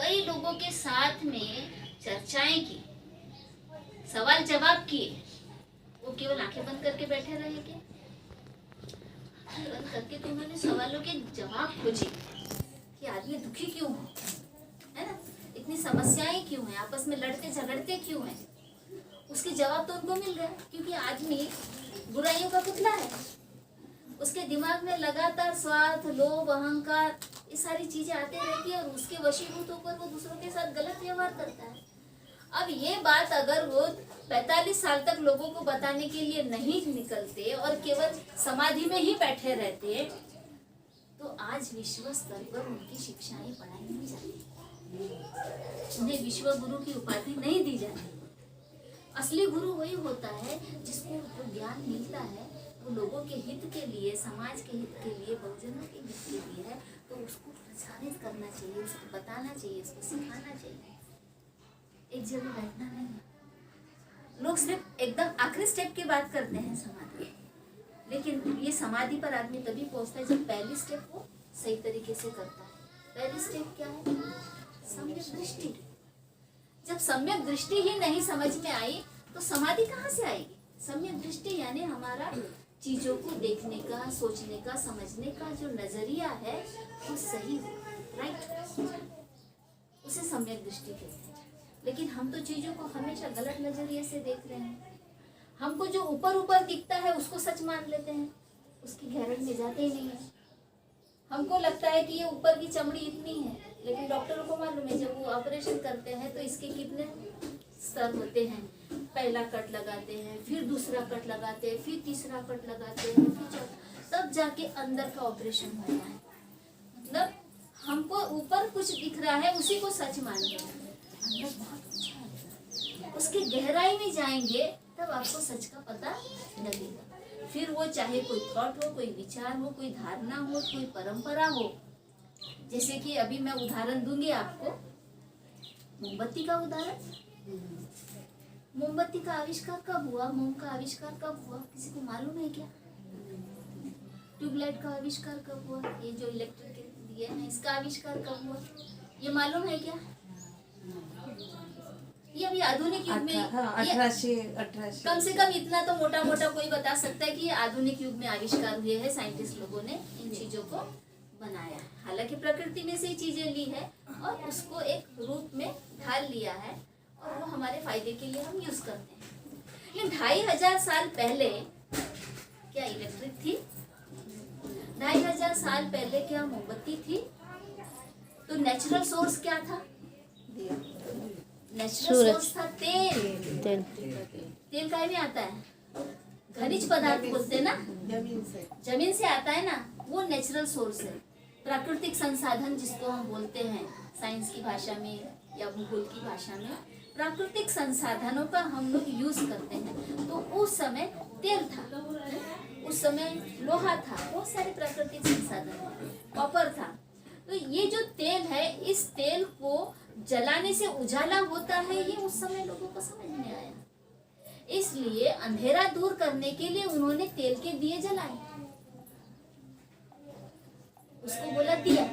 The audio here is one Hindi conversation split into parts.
कई लोगों के साथ में चर्चाएं की, सवाल जवाब किए, वो केवल आंखें बंद करके बैठे रहे क्या? आंखें बंद करके तो उन्होंने सवालों के जवाब खोजे कि आदमी दुखी क्यों हो, है ना, इतनी समस्याएं क्यों हैं, आपस में लड़ते झगड़ते क्यों हैं, उसके जवाब तो उनको मिल गए। क्योंकि आदमी बुराइयों का पुतला है, उसके दिमाग में लगातार स्वार्थ, लोभ, अहंकार, ये सारी चीजें आते रहती है और उसके वशीभूत होकर वो दूसरों के साथ गलत व्यवहार करता है। अब ये बात अगर वो 45 साल तक लोगों को बताने के लिए नहीं निकलते और केवल समाधि में ही बैठे रहते, तो आज विश्व स्तर पर उनकी शिक्षाएं पढ़ाई नहीं जाती, उन्हें विश्व गुरु की उपाधि नहीं दी जाती। असली गुरु वही होता है जिसको जो ज्ञान मिलता है वो लोगों के हित के लिए, समाज के हित के लिए, बहुजनों के हित के लिए है, तो उसको प्रसारित करना चाहिए, उसको बताना चाहिए, उसको सिखाना चाहिए। एक जगह बैठना नहीं। लोग सिर्फ एकदम आखिरी स्टेप की बात करते हैं समाधि, लेकिन ये समाधि पर आदमी तभी पहुंचता है जब पहली स्टेप वो सही तरीके से करता है। पहली स्टेप क्या है? सम्यक दृष्टि। जब सम्यक दृष्टि ही नहीं समझ में आई तो समाधि कहाँ से आएगी? सम्यक दृष्टि यानी हमारा चीजों को देखने का, सोचने का, समझने का जो नजरिया है वो सही हो, राइट, उसे सम्यक दृष्टि कहते हैं। लेकिन हम तो चीजों को हमेशा गलत नजरिए से देख रहे हैं। हमको जो ऊपर ऊपर दिखता है उसको सच मान लेते हैं, उसकी गहराई में जाते ही नहीं है। हमको लगता है कि ये ऊपर की चमड़ी इतनी है, लेकिन डॉक्टरों को मालूम है जब वो ऑपरेशन करते हैं तो इसके कितने स्तर होते हैं। पहला कट लगाते हैं, फिर दूसरा कट लगाते हैं, फिर तीसरा कट लगाते हैं, फिर चौथा, तब जाके अंदर का ऑपरेशन होता है। मतलब हमको ऊपर कुछ दिख रहा है उसी को सच मान रहे हैं, अंदर बहुत अच्छा है। उसकी गहराई में जाएंगे तब आपको सच का पता लगेगा। फिर वो चाहे कोई थॉट हो, कोई विचार हो, कोई धारणा हो, कोई परंपरा हो। जैसे कि अभी मैं उदाहरण दूंगी आपको, मोमबत्ती का उदाहरण। मोमबत्ती का आविष्कार कब हुआ? मोम का आविष्कार कब हुआ? किसी को मालूम है क्या? ट्यूबलाइट का आविष्कार कब हुआ? ये जो इलेक्ट्रिक दिए हैं इसका आविष्कार कब हुआ? ये मालूम है क्या? ये अभी आधुनिक युग में 1800 कम से कम इतना तो मोटा मोटा कोई बता सकता है कि ये आधुनिक युग में आविष्कार हुए हैं। साइंटिस्ट लोगों ने इन चीजों को बनाया, हालांकि प्रकृति में से ही चीजें ली है और उसको एक रूप में ढाल लिया है और वो हमारे फायदे के लिए हम यूज करते हैं। लेकिन 2500 साल पहले क्या इलेक्ट्रिक थी? 2500 साल पहले क्या मोमबत्ती थी? तो नेचुरल सोर्स क्या था? नेचुरल सोर्स था तेल। तेल काहे में आता है? खनिज पदार्थ बोलते हैं ना, जमीन से आता है ना, वो नेचुरल सोर्स है। प्राकृतिक संसाधन जिसको हम बोलते हैं साइंस की भाषा में या भूगोल की भाषा में, प्राकृतिक संसाधनों का हम लोग यूज करते हैं। तो उस समय तेल था, उस समय लोहा था, बहुत सारे प्राकृतिक संसाधन, कॉपर था। तो ये जो तेल है, इस तेल को जलाने से उजाला होता है, ये उस समय लोगों को समझ में आया। इसलिए अंधेरा दूर करने के लिए उन्होंने तेल के दिए जलाए, उसको बोला दिया।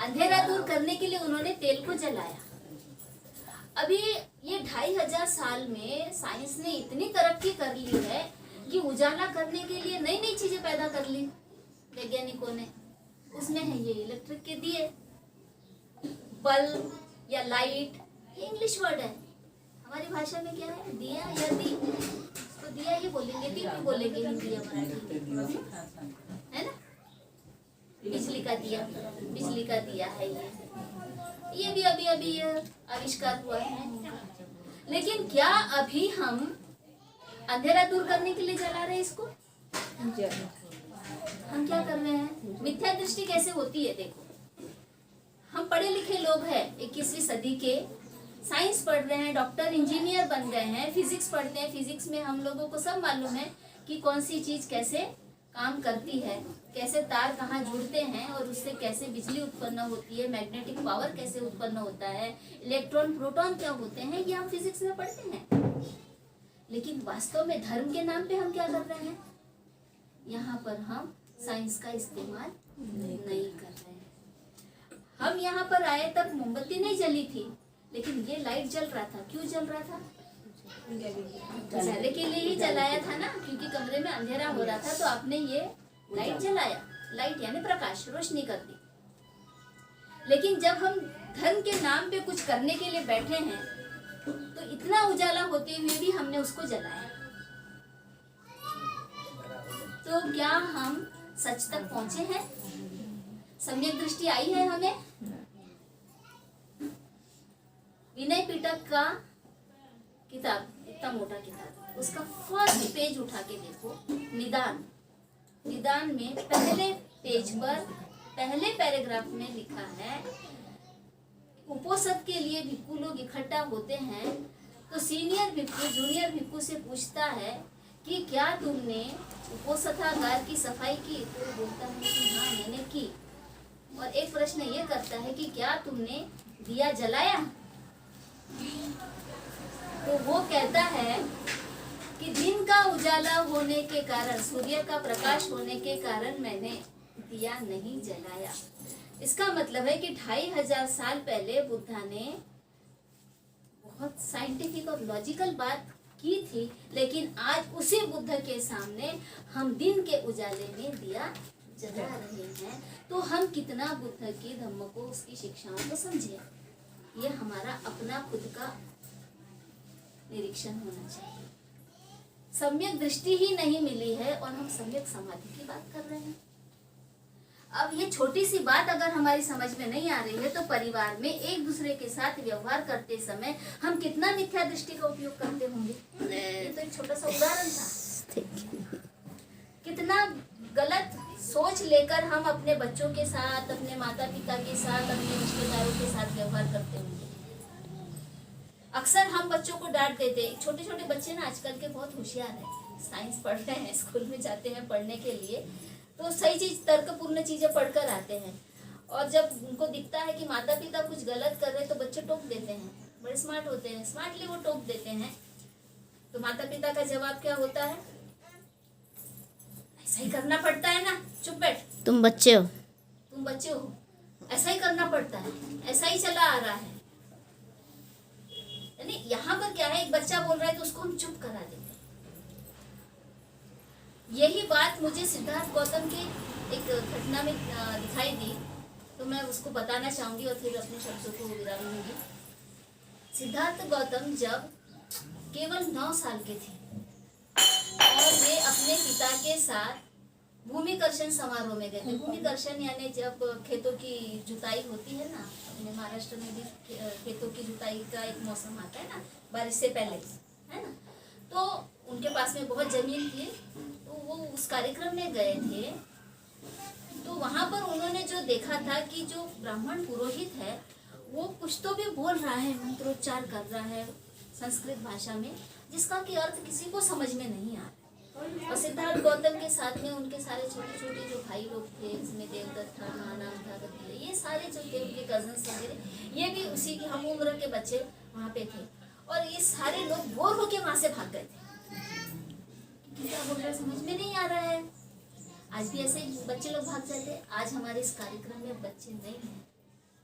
अंधेरा दूर करने के लिए उन्होंने तेल को जलाया। अभी ये 2500 साल में साइंस ने इतनी तरक्की कर ली है कि उजाला करने के लिए नई नई चीजें पैदा कर ली वैज्ञानिकों ने। उसमें है ये इलेक्ट्रिक के दिए, बल्ब या लाइट, ये इंग्लिश वर्ड है। हमारी भाषा में क्या है? दिया या दी। तो दिया ये बोलेंगे, दी भी बोलेंगे हिंदी या मराठी, है ना। बिजली का दिया, बिजली का दिया है ये भी अभी अभी ये आविष्कार हुआ है। लेकिन क्या अभी हम अंधेरा दूर करने के लिए जला रहे हैं इसको? हम क्या कर रहे हैं? मिथ्या दृष्टि कैसे होती है देखो। हम पढ़े लिखे लोग हैं, 21वीं सदी के, साइंस पढ़ रहे हैं, डॉक्टर इंजीनियर बन गए हैं, फिजिक्स पढ़ते हैं। फिजिक्स में हम लोगों को सब मालूम है कि कौन सी चीज कैसे काम करती है, कैसे तार कहाँ जुड़ते हैं और उससे कैसे बिजली उत्पन्न होती है, मैग्नेटिक पावर कैसे उत्पन्न होता है, इलेक्ट्रॉन प्रोटॉन क्या होते हैं, ये हम फिजिक्स में पढ़ते हैं। लेकिन वास्तव में धर्म के नाम पे हम क्या कर रहे हैं? यहाँ पर हम साइंस का इस्तेमाल नहीं कर रहे हैं। हम यहाँ पर आए तब मोमबत्ती नहीं जली थी, लेकिन ये लाइट जल रहा था। क्यों जल रहा था? उजाले के लिए ही जलाया था ना, क्योंकि कमरे में अंधेरा हो रहा था, तो आपने ये लाइट जलाया। लाइट यानी प्रकाश, रोशनी कर दी। लेकिन जब हम धर्म के नाम पे कुछ करने के लिए बैठे हैं, तो इतना उजाला होते हुए भी हमने उसको जलाया। तो क्या हम सच तक पहुंचे हैं? सम्यक दृष्टि आई है हमें? विनय पिटक का किताब, इतना मोटा किताब, उसका फर्स्ट पेज उठा के देखो। निदान, निदान में पहले पेज पर पहले पैराग्राफ में लिखा है, उपोषद के लिए भिक्खु लोग इकट्ठा होते हैं तो सीनियर भिक्खु जूनियर भिक्खु से पूछता है कि क्या तुमने उपोषथागार की सफाई की? तो बोलता है कि हाँ मैंने की। और एक प्रश्न ये करता है कि क्या तुमने दिया जलाया? तो वो कहता है कि दिन का उजाला होने के कारण, सूर्य का प्रकाश होने के कारण मैंने दिया नहीं जलाया। इसका मतलब है कि 2500 साल पहले बुद्धा ने बहुत साइंटिफिक और लॉजिकल बात की थी, लेकिन आज उसी बुद्ध के सामने हम दिन के उजाले में दिया जला रहे हैं। तो हम कितना बुद्ध की धम्म को, उसकी शिक्षाओं को समझे, ये हमारा अपना खुद का निरीक्षण होना चाहिए। सम्यक दृष्टि ही नहीं मिली है और हम सम्यक समाधि की बात कर रहे हैं। अब ये छोटी सी बात अगर हमारी समझ में नहीं आ रही है, तो परिवार में एक दूसरे के साथ व्यवहार करते समय हम कितना मिथ्या दृष्टि का उपयोग करते होंगे। ये तो एक छोटा सा उदाहरण था। कितना गलत सोच लेकर हम अपने बच्चों के साथ, अपने माता पिता के साथ, अपने रिश्तेदारों के साथ व्यवहार करते होंगे। अक्सर हम बच्चों को डांट देते। छोटे छोटे बच्चे ना आजकल के बहुत होशियार हैं, साइंस पढ़ रहे हैं, स्कूल में जाते हैं पढ़ने के लिए, तो सही चीज, तर्कपूर्ण चीजें पढ़कर आते हैं। और जब उनको दिखता है कि माता पिता कुछ गलत कर रहे हैं, तो बच्चे टोक देते हैं। बड़े स्मार्ट होते हैं, स्मार्टली वो टोक देते हैं। तो माता पिता का जवाब क्या होता है? ऐसा ही करना पड़ता है ना, चुप बैठ, तुम बच्चे हो, तुम बच्चे हो, ऐसा ही करना पड़ता है, ऐसा ही चला आ रहा है। यानी यहाँ पर क्या है, एक बच्चा बोल रहा है तो उसको हम चुप करा देते हैं। यही बात मुझे सिद्धार्थ गौतम की एक घटना में दिखाई दी, तो मैं उसको बताना चाहूंगी और फिर अपने शब्दों को विराम दूंगी। सिद्धार्थ गौतम जब केवल 9 साल के थे और वे अपने पिता के साथ भूमिकर्षण समारोह में गए थे। भूमिकर्षण यानी जब खेतों की जुताई होती है ना, अपने महाराष्ट्र में भी खेतों की जुताई का एक मौसम आता है ना, बारिश से पहले, है ना, तो उनके पास में बहुत जमीन थी, तो वो उस कार्यक्रम में गए थे। तो वहां पर उन्होंने जो देखा था कि जो ब्राह्मण पुरोहित है वो कुछ तो भी बोल रहा है, मंत्रोच्चार कर रहा है संस्कृत भाषा में, जिसका कि अर्थ किसी को समझ में नहीं आ रहा। और सिद्धार्थ गौतम के साथ में उनके सारे छोटे छोटे जो भाई लोग थे, इसमें देवदत्त था, महानाम था, ये सारे जो थे उनके कजन्स वगैरह, ये भी उसी की हम उम्र के बच्चे वहाँ पे थे। और ये सारे लोग बोर होके वहाँ से भाग गए थे, क्या बोल रहे समझ में नहीं आ रहा है। आज भी ऐसे ही बच्चे लोग भाग जाते हैं। आज हमारे इस कार्यक्रम में बच्चे नहीं हैं,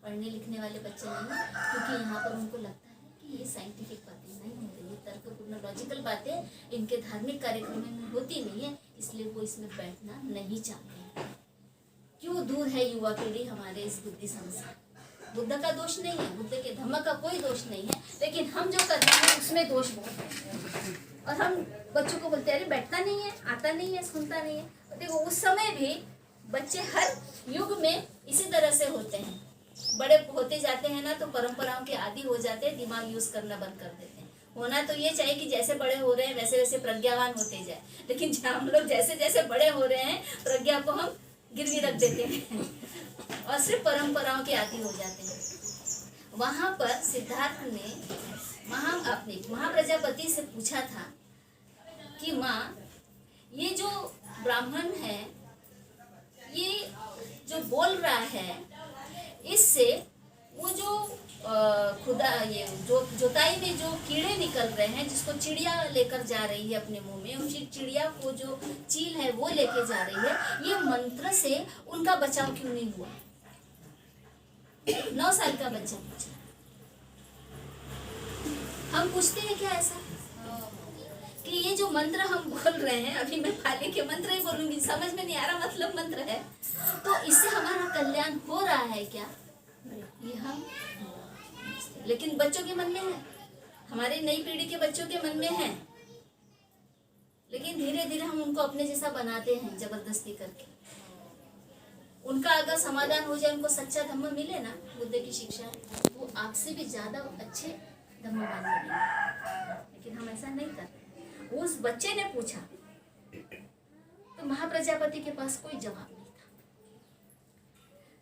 पढ़ने लिखने वाले बच्चे नहीं हैं, क्योंकि यहाँ पर उनको लगता है कि ये साइंटिफिक बातें नहीं हो रही, तर्कपूर्ण लॉजिकल बातें इनके धार्मिक कार्यक्रम में होती नहीं है, इसलिए वो इसमें बैठना नहीं चाहते। क्यों दूर है युवा पीढ़ी हमारे इस बुद्धिज्म से। बुद्ध का दोष नहीं है, बुद्ध के धम्म का कोई दोष नहीं है, लेकिन हम जो कर रहे हैं उसमें दोष बहुत है। और हम बच्चों को बोलते हैं अरे बैठता नहीं है, आता नहीं है, सुनता नहीं है। देखो उस समय भी बच्चे हर युग में इसी तरह से होते हैं। बड़े होते जाते हैं ना, तो परंपराओं के आदी हो जाते हैं, दिमाग यूज करना बंद कर देते हैं। होना तो ये चाहिए कि जैसे बड़े हो रहे हैं वैसे वैसे प्रज्ञावान होते जाए, लेकिन हम लोग जैसे जैसे बड़े हो रहे हैं प्रज्ञा को हम गिरवी रख देते हैं और सिर्फ परंपराओं के आदी हो जाते हैं। वहां पर सिद्धार्थ ने अपने महाप्रजापति से पूछा था कि माँ, ये जो ब्राह्मण है ये जो बोल रहा है, इससे वो जो खुदा ये जो जोताई में जो कीड़े निकल रहे हैं, जिसको चिड़िया लेकर जा रही है अपने मुंह में, उसी चिड़िया को जो चील है वो लेके जा रही है, ये मंत्र से उनका बचाव क्यों नहीं हुआ? 9 साल का बच्चा पूछा। हम पूछते हैं क्या ऐसा कि ये जो मंत्र हम बोल रहे हैं, अभी मैं खाली के मंत्र ही बोलूंगी, समझ में नहीं आ रहा मतलब मंत्र है, तो इससे हमारा कल्याण हो रहा है क्या? ये हम, लेकिन बच्चों के मन में है, हमारी नई पीढ़ी के बच्चों के मन में है, लेकिन धीरे धीरे हम उनको अपने जैसा बनाते हैं जबरदस्ती करके। उनका अगर समाधान हो जाए, उनको सच्चा धम्म मिले ना, बुद्ध की शिक्षा है, वो आपसे भी ज्यादा अच्छे धम्मवान बनेंगे, लेकिन हम ऐसा नहीं करते। उस बच्चे ने पूछा तो महाप्रजापति के पास कोई जवाब नहीं था।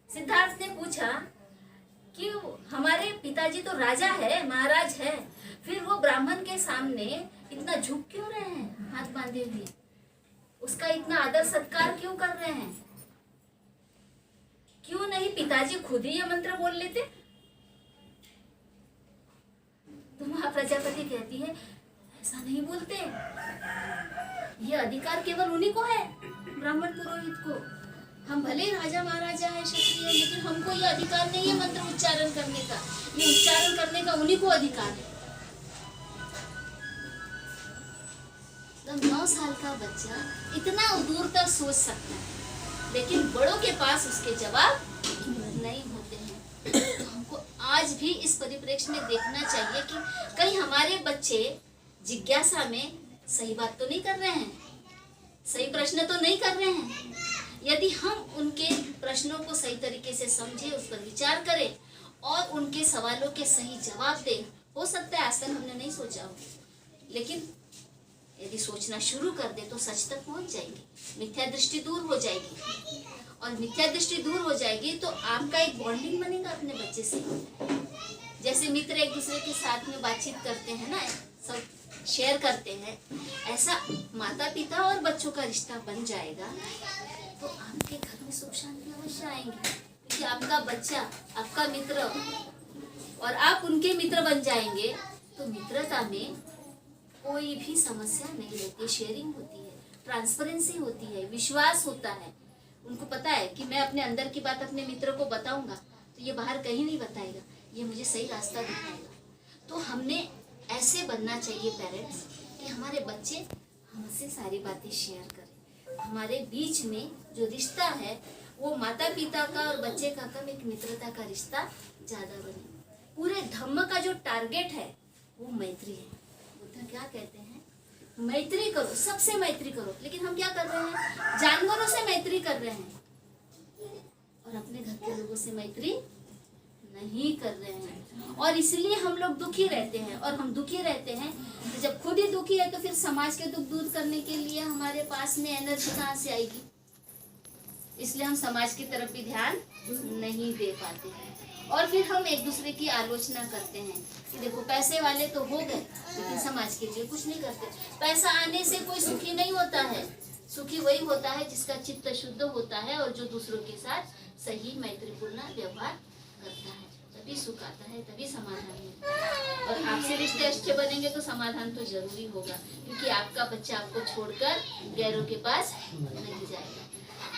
सिद्धार्थ ने पूछा कि हमारे पिताजी तो राजा है, महाराज है, फिर वो ब्राह्मण के सामने इतना झुक क्यों रहे हैं हाथ बांधे हुए? उसका इतना आदर सत्कार क्यों कर रहे हैं? क्यों नहीं पिताजी खुद ही ये मंत्र बोल लेते? तो महाप्रजापति कहती है ऐसा नहीं बोलते, ये अधिकार केवल उन्हीं को है, ब्राह्मण पुरोहित को। हम भले ही राजा महाराजा है, क्षत्रिय, लेकिन हमको ये अधिकार नहीं है मंत्र उच्चारण करने का। ये उच्चारण करने का उन्हीं को अधिकार है। तो 9 साल का बच्चा इतना दूर तक सोच सकता है, लेकिन बड़ों के पास उसके जवाब नहीं होते हैं। तो हमको आज भी इस परिप्रेक्ष्य में देखना चाहिए कि कहीं हमारे बच्चे जिज्ञासा में सही बात तो नहीं कर रहे हैं, सही प्रश्न तो नहीं कर रहे हैं। यदि हम उनके प्रश्नों को सही तरीके से समझे, उस पर विचार करें और उनके सवालों के सही जवाब दें, हो सकता है आज तक हमने नहीं सोचा हो, लेकिन यदि सोचना शुरू कर दे तो सच तक पहुंच जाएंगे, मिथ्या दृष्टि दूर हो जाएगी। और मिथ्या दृष्टि दूर हो जाएगी तो आपका एक बॉन्डिंग बनेगा अपने बच्चे से। जैसे मित्र एक दूसरे के साथ में बातचीत करते हैं ना, सब शेयर करते हैं, ऐसा माता पिता और बच्चों का रिश्ता बन जाएगा तो आपके घर में सुख शांति अवश्य आएंगे, क्योंकि आपका बच्चा आपका मित्र और आप उनके मित्र बन जाएंगे। तो मित्रता में कोई भी समस्या नहीं होती, शेयरिंग होती है, ट्रांसपेरेंसी होती है, विश्वास होता है। उनको पता है कि मैं अपने अंदर की बात अपने मित्र को बताऊंगा तो ये बाहर कहीं नहीं बताएगा, ये मुझे सही रास्ता दिखाएगा। तो हमने ऐसे बनना चाहिए पेरेंट्स कि हमारे बच्चे हमसे सारी बातें शेयर करें। हमारे बीच में जो रिश्ता है वो माता पिता का और बच्चे का कम एक मित्रता का रिश्ता ज्यादा बने। पूरे धम्म का जो टारगेट है वो मैत्री है। बुद्ध क्या कहते हैं? मैत्री करो, सबसे मैत्री करो। लेकिन हम क्या कर रहे हैं? जानवरों से मैत्री कर रहे हैं और अपने घर के लोगों से मैत्री नहीं कर रहे हैं, और इसलिए हम लोग दुखी रहते हैं। और हम दुखी रहते हैं तो जब खुद ही दुखी है तो फिर समाज के दुख दूर करने के लिए हमारे पास में एनर्जी कहाँ से आएगी? इसलिए हम समाज की तरफ भी ध्यान नहीं दे पाते हैं और फिर हम एक दूसरे की आलोचना करते हैं कि देखो पैसे वाले तो हो गए लेकिन समाज के लिए कुछ नहीं करते। पैसा आने से कोई सुखी नहीं होता है, सुखी वही होता है जिसका चित्त शुद्ध होता है और जो दूसरों के साथ सही मैत्रीपूर्ण व्यवहार करता है, तभी सुख आता है, तभी समाधान मिलता है। और आपसे रिश्ते अच्छे बनेंगे तो समाधान तो जरूरी होगा, क्योंकि आपका बच्चा आपको छोड़कर गैरों के पास नहीं जाएगा।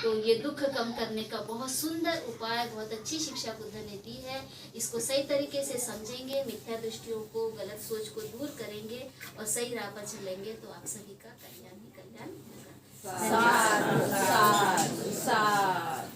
तो ये दुख कम करने का बहुत सुंदर उपाय, बहुत अच्छी शिक्षा बुद्ध ने दी है। इसको सही तरीके से समझेंगे, मिथ्या दृष्टियों को, गलत सोच को दूर करेंगे और सही राह पर चलेंगे तो आप सभी का कल्याण ही कल्याण होगा। साधु साधु साधु।